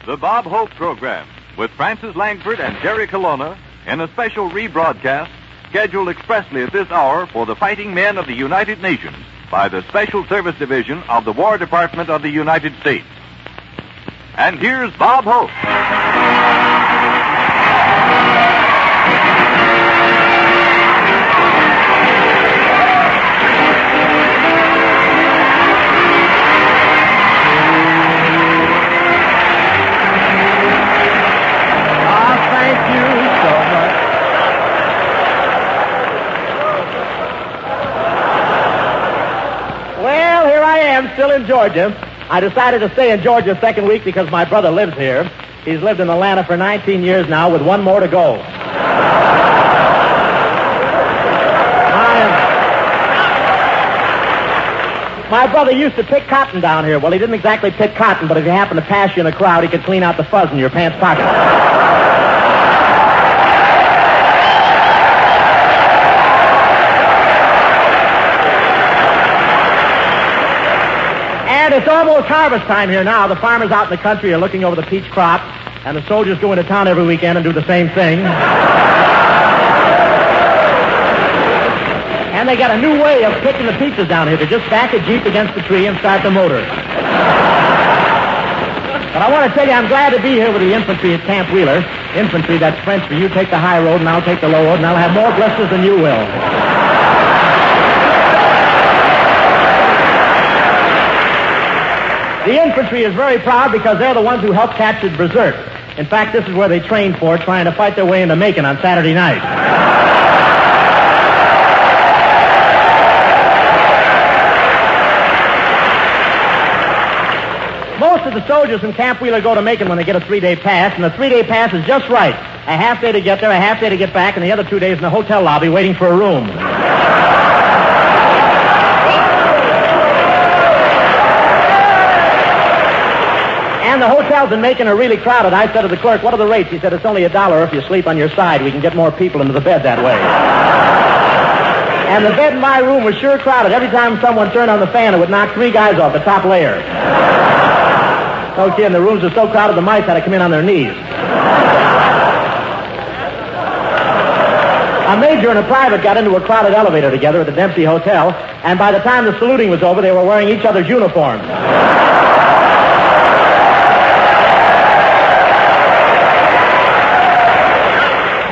The Bob Hope Program with Francis Langford and Jerry Colonna in a special rebroadcast scheduled expressly at this hour for the fighting men of the United Nations by the Special Service Division of the War Department of the United States. And here's Bob Hope. Still in Georgia. I decided to stay in Georgia second week because my brother lives here. He's lived in Atlanta for 19 years now with one more to go. My brother used to pick cotton down here. Well, he didn't exactly pick cotton, but if he happened to pass you in a crowd, he could clean out the fuzz in your pants pocket. And it's almost harvest time here now. The farmers out in the country are looking over the peach crop, and the soldiers go into town every weekend and do the same thing. And they got a new way of picking the peaches down here. They just back a Jeep against the tree and start the motor. But I want to tell you, I'm glad to be here with the infantry at Camp Wheeler. Infantry, that's French for you take the high road and I'll take the low road, and I'll have more blisters than you will. The infantry is very proud because they're the ones who helped capture Berserk. In fact, this is where they trained for, trying to fight their way into Macon on Saturday night. Most of the soldiers from Camp Wheeler go to Macon when they get a 3-day pass, and the 3-day pass is just right. A half day to get there, a half day to get back, and the other 2 days in the hotel lobby waiting for a room. And the hotels in Macon are really crowded. I said to the clerk, what are the rates? He said, it's only $1 if you sleep on your side. We can get more people into the bed that way. And the bed in my room was sure crowded. Every time someone turned on the fan, it would knock 3 guys off the top layer. No kidding, the rooms were so crowded the mice had to come in on their knees. A major and a private got into a crowded elevator together at the Dempsey Hotel, and by the time the saluting was over, they were wearing each other's uniforms.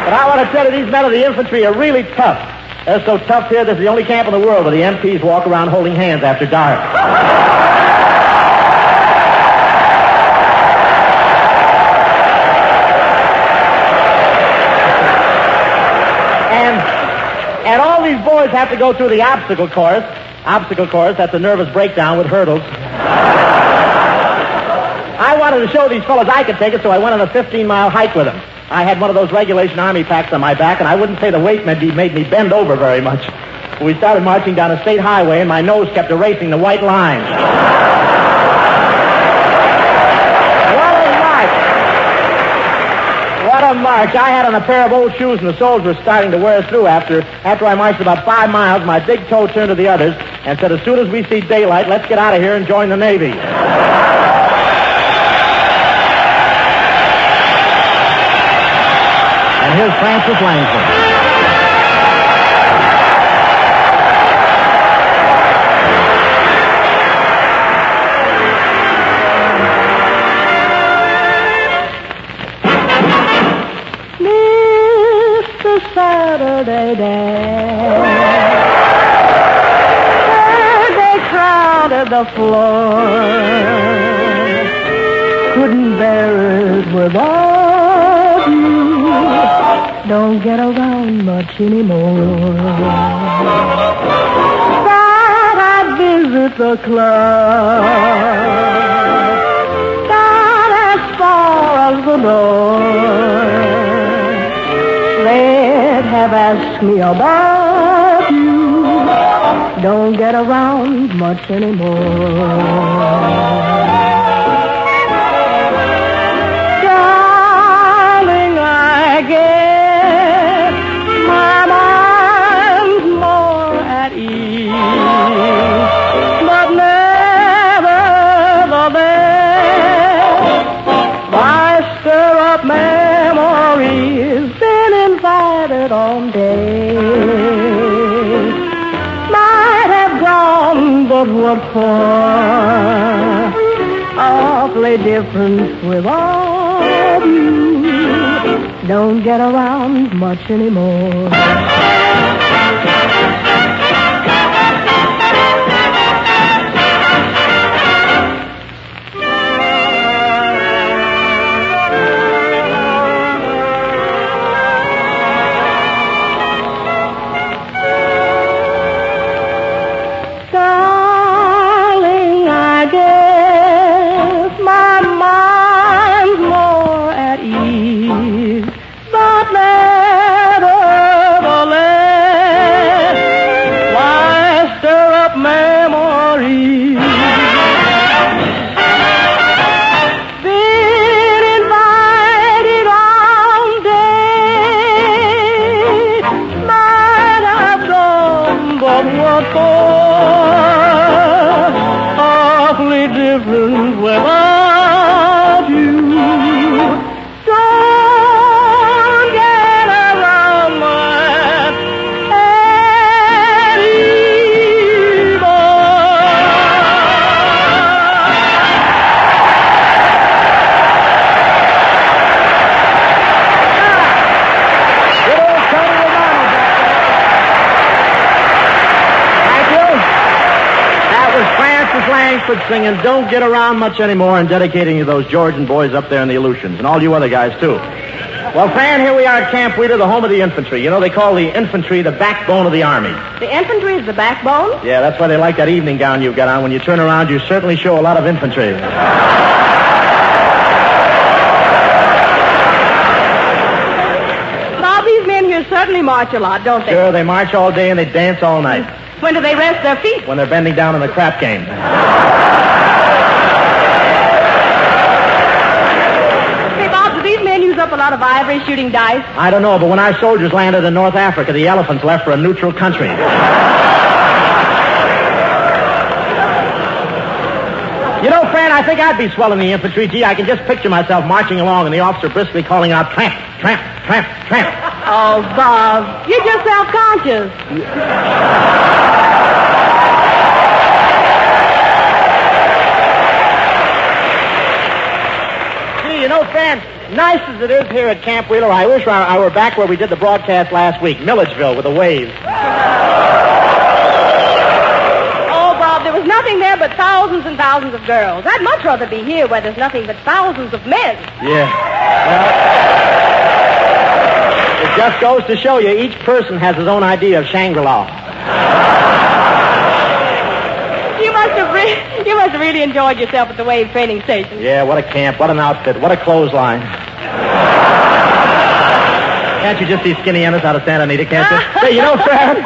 But I want to tell you, these men of the infantry are really tough. They're so tough here, this is the only camp in the world where the MPs walk around holding hands after dark. And all these boys have to go through the obstacle course. Obstacle course, that's a nervous breakdown with hurdles. I wanted to show these fellas I could take it, so I went on a 15-mile hike with them. I had one of those regulation army packs on my back, and I wouldn't say the weight made me bend over very much. We started marching down a state highway, and my nose kept erasing the white lines. What a march. I had on a pair of old shoes, and the soles were starting to wear through. After I marched about 5 miles, my big toe turned to the others and said, as soon as we see daylight, let's get out of here and join the Navy. And here's Francis Langford. Mr. Saturday Day, they crowded the floor, couldn't bear it without you. Don't get around much anymore. Thought I'd visit the club, not as far as the door. They'd have asked me about you. Don't get around much anymore. it all day. Might have gone, but what for? Awfully different without you. Don't get around much anymore. Singing Don't Get Around Much Anymore and dedicating to those Georgian boys up there in the Aleutians and all you other guys, too. Well, Fran, here we are at Camp Wheeler, the home of the infantry. You know, they call the infantry the backbone of the Army. The infantry is the backbone? Yeah, that's why they like that evening gown you've got on. When you turn around, you certainly show a lot of infantry. Now, these men here certainly march a lot, don't they? Sure, they march all day and they dance all night. When do they rest their feet? When they're bending down in the crap game. Hey, Bob, do these men use up a lot of ivory shooting dice? I don't know, but when our soldiers landed in North Africa, the elephants left for a neutral country. You know, Fran, I think I'd be swell in the infantry. Gee, I can just picture myself marching along and the officer briskly calling out, tramp, tramp, tramp, tramp. Oh, Bob, you're just self-conscious. Gee, you know, Fran, nice as it is here at Camp Wheeler, I wish I were back where we did the broadcast last week, Milledgeville with the waves. There was nothing there but thousands and thousands of girls. I'd much rather be here where there's nothing but thousands of men. Yeah. Well, it just goes to show you each person has his own idea of Shangri-La. You must have really enjoyed yourself at the Wave Training Station. Yeah, what a camp, what an outfit, what a clothesline. Can't you just see Skinny Ennis out of Santa Anita, can't you? Hey, you know, Fred,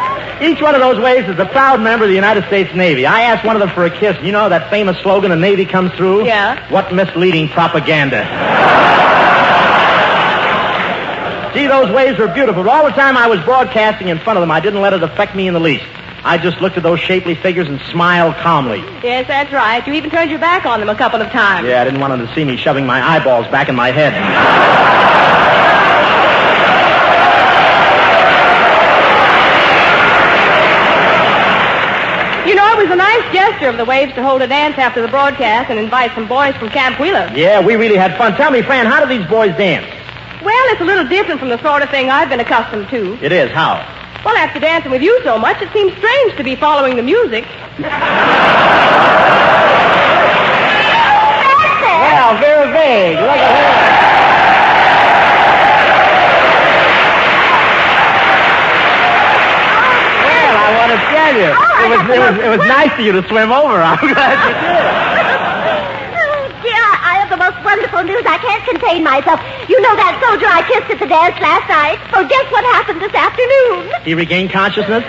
each one of those waves is a proud member of the United States Navy. I asked one of them for a kiss. You know that famous slogan, the Navy comes through? Yeah. What misleading propaganda. Gee, those waves were beautiful. But all the time I was broadcasting in front of them, I didn't let it affect me in the least. I just looked at those shapely figures and smiled calmly. Yes, that's right. You even turned your back on them a couple of times. Yeah, I didn't want them to see me shoving my eyeballs back in my head. You know, it was a nice gesture of the Waves to hold a dance after the broadcast and invite some boys from Camp Wheeler. Yeah, we really had fun. Tell me, Fran, how do these boys dance? Well, it's a little different from the sort of thing I've been accustomed to. It is? How? Well, after dancing with you so much, it seems strange to be following the music. Well, very vague. Look at her. Well, I want to tell you, it was nice of you to swim over. I'm glad you did. Oh, dear, I have the most wonderful news. I can't contain myself. You know that soldier I kissed at the dance last night? Well, guess what happened this afternoon? He regained consciousness?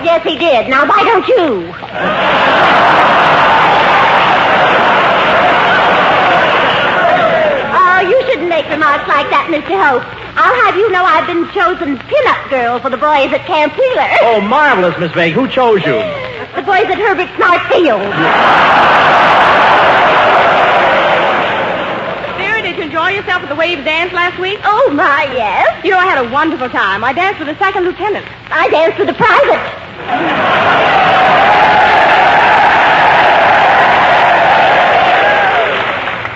Yes, he did. Now, why don't you? Oh, you shouldn't make remarks like that, Mr. Hope. I'll have you know I've been chosen pin-up girl for the boys at Camp Wheeler. Oh, marvelous, Miss Vague. Who chose you? The boys at Herbert Smart Field. Dear, did you enjoy yourself at the Waves dance last week? Oh, my, yes. You know, I had a wonderful time. I danced with the second lieutenant. I danced with the private.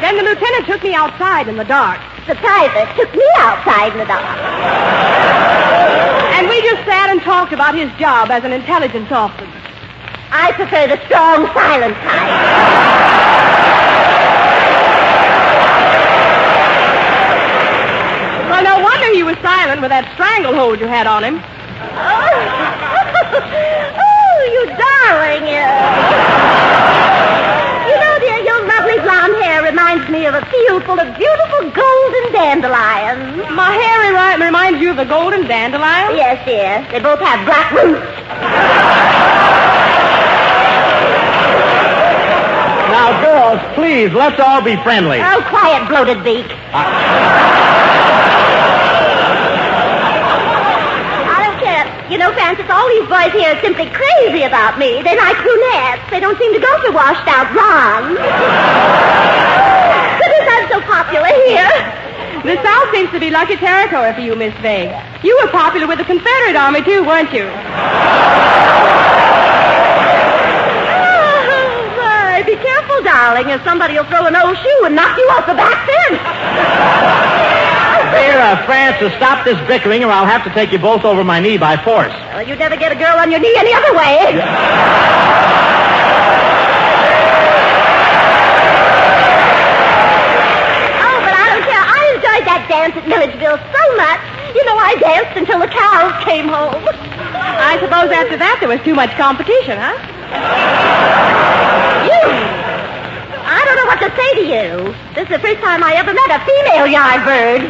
Then the lieutenant took me outside in the dark. The private took me outside in the dark. And we just sat and talked about his job as an intelligence officer. I prefer the strong, silent kind. Well, no wonder he was silent with that stranglehold you had on him. Oh, you darling. You know, dear, your lovely blonde hair reminds me of a field full of beautiful golden dandelions. My hair reminds you of the golden dandelion? Yes, dear. They both have black roots. Now, girls, please, let's all be friendly. Oh, quiet, bloated beak. I don't care. You know, Francis, all these boys here are simply crazy about me. They like brunettes. They don't seem to go for washed-out blondes. Goodness, I'm so popular here. The South seems to be lucky territory for you, Miss Veg. You were popular with the Confederate Army, too, weren't you? Be careful, darling, or somebody will throw an old shoe and knock you off the back fence. Here, Francis, stop this bickering or I'll have to take you both over my knee by force. Well, you'd never get a girl on your knee any other way. Oh, but I don't care. I enjoyed that dance at Milledgeville so much. You know, I danced until the cows came home. I suppose after that there was too much competition, huh? I don't know what to say to you. This is the first time I ever met a female yardbird.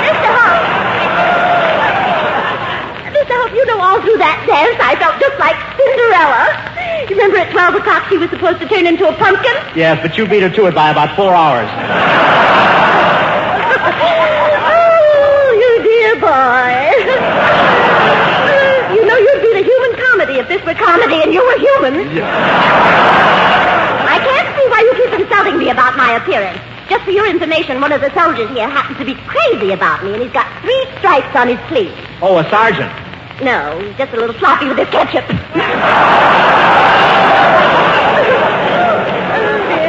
Mr. Hope, you know, all through that dance I felt just like Cinderella. You remember at 12 o'clock she was supposed to turn into a pumpkin? Yes, but you beat her to it by about 4 hours. Oh, you dear boy. You know, you'd be the human comedy if this were comedy and you were human. I can't see why you keep insulting me about my appearance. Just for your information, one of the soldiers here happens to be crazy about me, and he's got 3 stripes on his sleeve. Oh, a sergeant. No, he's just a little sloppy with his ketchup.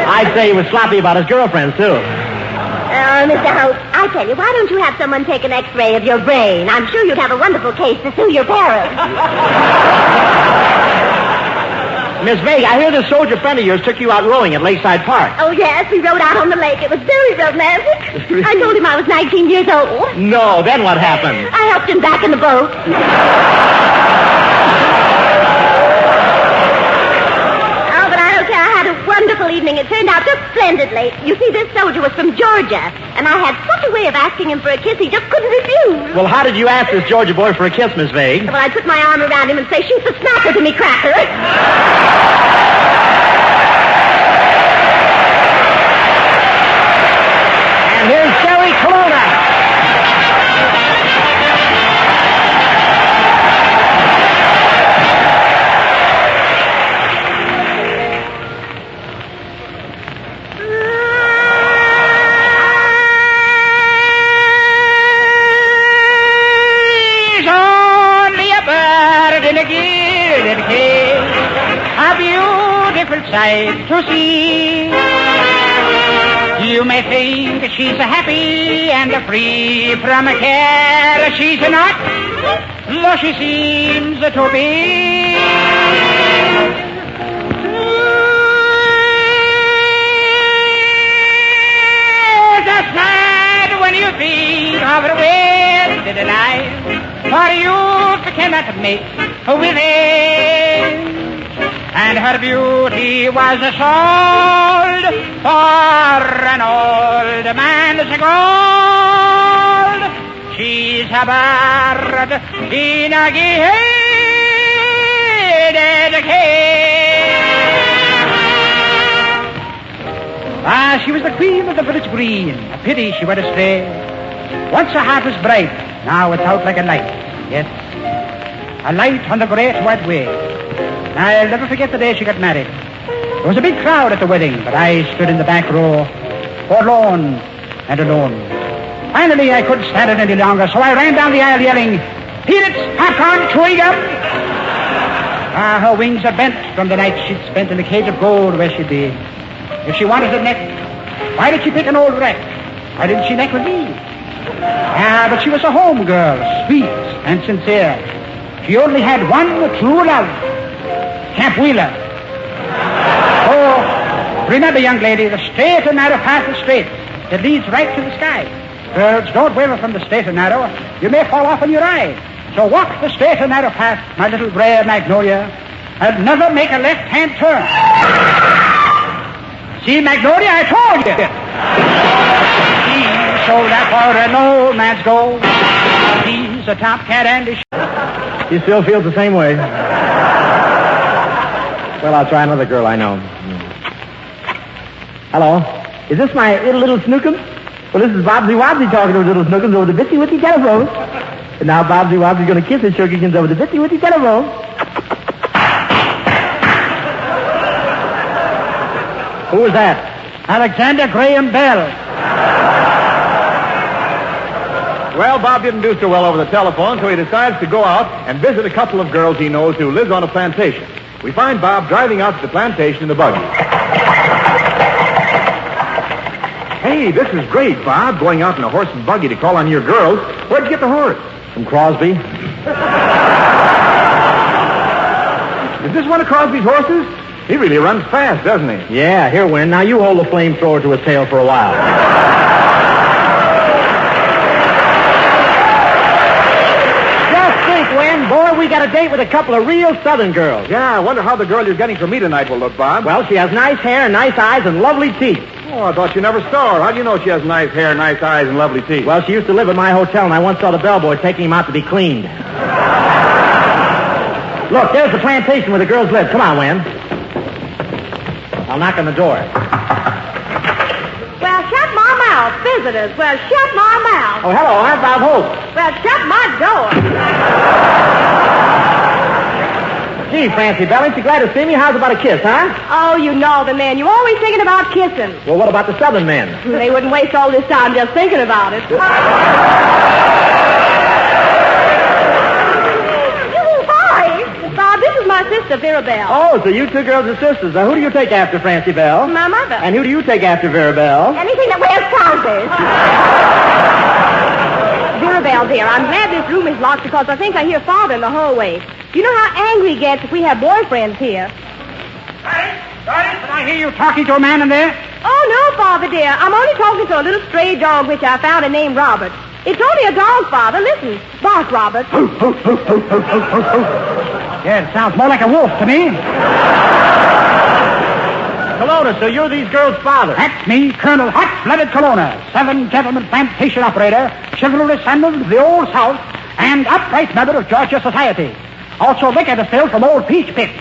I'd say he was sloppy about his girlfriends, too. Mr. Hope, I tell you, why don't you have someone take an X-ray of your brain? I'm sure you'd have a wonderful case to sue your parents. Miss Vega, I hear this soldier friend of yours took you out rowing at Lakeside Park. Oh, yes, we rode out on the lake. It was very romantic. I told him I was 19 years old. No, then what happened? I helped him back in the boat. Wonderful evening. It turned out just splendidly. You see, this soldier was from Georgia, and I had such a way of asking him for a kiss, he just couldn't refuse. Well, how did you ask this Georgia boy for a kiss, Miss Vague? Well, I put my arm around him and say, shoot the smacker to me, cracker. And here's Sherry Colonna. Sight to see. You may think she's happy and free from care. She's not, though she seems to be. That's sad when you think of her wasted life, for youth cannot make with it. And her beauty was sold for an old man's gold. She's a bird in a gilded cage. She was the queen of the village green. A pity she went astray. Once her heart was bright, now it's out like a light. Yes, a light on the great white way. I'll never forget the day she got married. There was a big crowd at the wedding, but I stood in the back row, forlorn and alone. Finally, I couldn't stand it any longer, so I ran down the aisle yelling, "Peanuts, popcorn, chewing gum." Her wings are bent from the night she'd spent in a cage of gold where she'd be. If she wanted a neck, why did she pick an old wreck? Why didn't she neck with me? But she was a home girl, sweet and sincere. She only had one true love, Camp Wheeler. Oh, remember, young lady, the straight and narrow path is straight. It leads right to the sky. Girls, don't waver from the straight and narrow. You may fall off on your eye. So walk the straight and narrow path, my little rare magnolia, and never make a left-hand turn. See, Magnolia, I told you. He sold that for an old man's gold. He's a tomcat and a... He still feels the same way. Well, I'll try another girl I know. Hello. Is this my little Snookums? Well, this is Bobsy Wobbsy talking to his little Snookums over the bitsy-witsy telephone. And now Bobsy Wobbsy's going to kiss his Shookykins over the bitsy-witsy telephone. Who was that? Alexander Graham Bell. Well, Bob didn't do so well over the telephone, so he decides to go out and visit a couple of girls he knows who lives on a plantation. We find Bob driving out to the plantation in the buggy. Hey, this is great, Bob, going out in a horse and buggy to call on your girls. Where'd you get the horse? From Crosby. Is this one of Crosby's horses? He really runs fast, doesn't he? Yeah, here, Win. Now you hold the flamethrower to his tail for a while. Just think, Win. Boy, we got a date with a couple of real Southern girls. Yeah, I wonder how the girl you're getting for me tonight will look, Bob. Well, she has nice hair, nice eyes, and lovely teeth. Oh, I thought you never saw her. How do you know she has nice hair, nice eyes, and lovely teeth? Well, she used to live at my hotel, and I once saw the bellboy taking him out to be cleaned. Look, there's the plantation where the girls live. Come on, Win. I'll knock on the door. Well, shut my mouth, visitors. Well, shut my mouth. Oh, hello. I'm Bob Hope. Well, shut my door. Gee, Francie Bell, ain't you glad to see me? How's about a kiss, huh? Oh, you northern men. You're always thinking about kissing. Well, what about the Southern men? They wouldn't waste all this time just thinking about it. Bob, this is my sister, Vera Bell. Oh, so you two girls are sisters. Now, who do you take after, Francie Bell? My mother. And who do you take after, Vera Bell? Anything that wears trousers. Vera Bell, dear, I'm glad this room is locked because I think I hear Father in the hallway. You know how angry he gets if we have boyfriends here. Sorry, did I hear you talking to a man in there? Oh, no, Father, dear. I'm only talking to a little stray dog which I found and named Robert. It's only a dog, Father. Listen. Bark, Robert. Yeah, it sounds more like a wolf to me. Kelowna, so you're these girls' father. That's me, Colonel Hot-Blooded Kelowna, 7-gentleman plantation operator, chivalrous animal of the Old South, and upright member of Georgia Society. Also liquor distilled from old peach pits.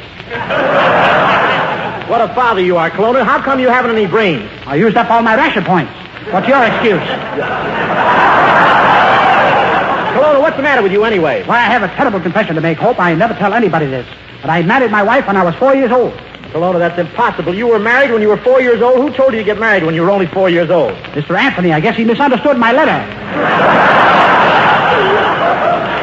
What a father you are, Kelowna. How come you haven't any brains? I used up all my ration points. What's your excuse? Kelowna, what's the matter with you anyway? Why, I have a terrible confession to make, Hope. I never tell anybody this. But I married my wife when I was 4 years old. Kelowna, that's impossible. You were married when you were 4 years old. Who told you to get married when you were only 4 years old? Mr. Anthony, I guess he misunderstood my letter.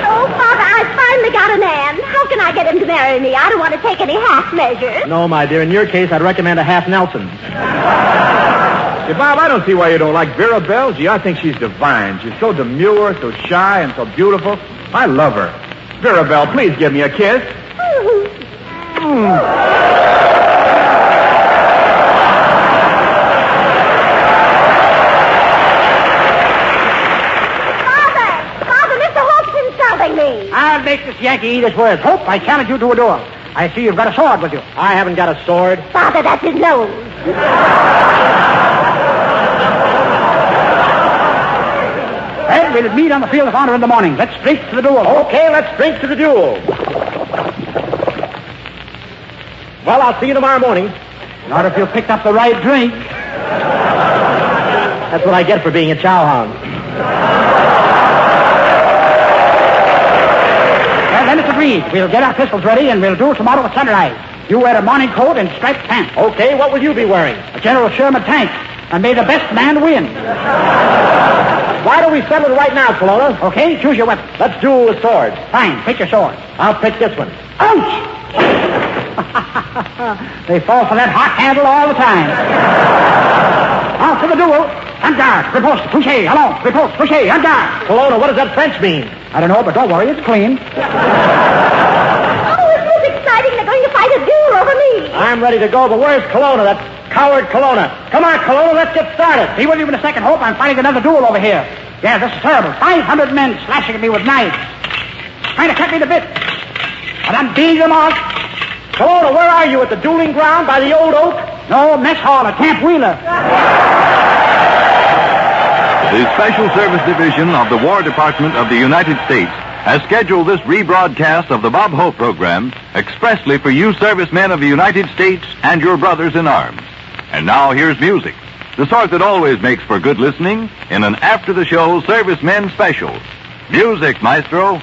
Oh, Father, I finally got an man. How can I get him to marry me? I don't want to take any half measures. No, my dear. In your case, I'd recommend a half Nelson. Hey, Bob, I don't see why you don't like Vera Bell. Gee, I think she's divine. She's so demure, so shy, and so beautiful. I love her. Vera Bell, please give me a kiss. Father, Mr. Hope's insulting me. I'll make this Yankee eat his words. Hope, I challenge you to a duel. I see you've got a sword with you. I haven't got a sword. Father, that's his nose. Well, we'll meet on the field of honor in the morning. Let's drink to the duel. Okay, let's drink to the duel. Well, I'll see you tomorrow morning. Not if you picked up the right drink. That's what I get for being a chowhound. Well, then it's agreed. We'll get our pistols ready, and we'll duel tomorrow at sunrise. You wear a morning coat and striped pants. Okay, what will you be wearing? A General Sherman tank. And may the best man win. Why don't we settle it right now, Colonna? Okay, choose your weapon. Let's duel with swords. Fine, pick your sword. I'll pick this one. Ouch! They fall for that hot handle all the time. Off to the duel. En garde, riposte, touché, allons, riposte, touché, en garde. Colonna, what does that French mean? I don't know, but don't worry, it's clean. Oh, isn't this exciting? They're going to fight a duel over me. I'm ready to go, but where's Colonna? That coward Colonna. Come on, Colonna, let's get started. Be with you in a second, Hope. I'm fighting another duel over here. Yeah, this is terrible. 500 men slashing at me with knives. Trying to cut me to bits. But I'm beating them off. Colonna, where are you? At the dueling ground by the old oak? No, mess hall at Camp Wheeler. The Special Service Division of the War Department of the United States has scheduled this rebroadcast of the Bob Hope program expressly for you servicemen of the United States and your brothers in arms. And now here's music, the sort that always makes for good listening in an after-the-show servicemen special. Music, maestro.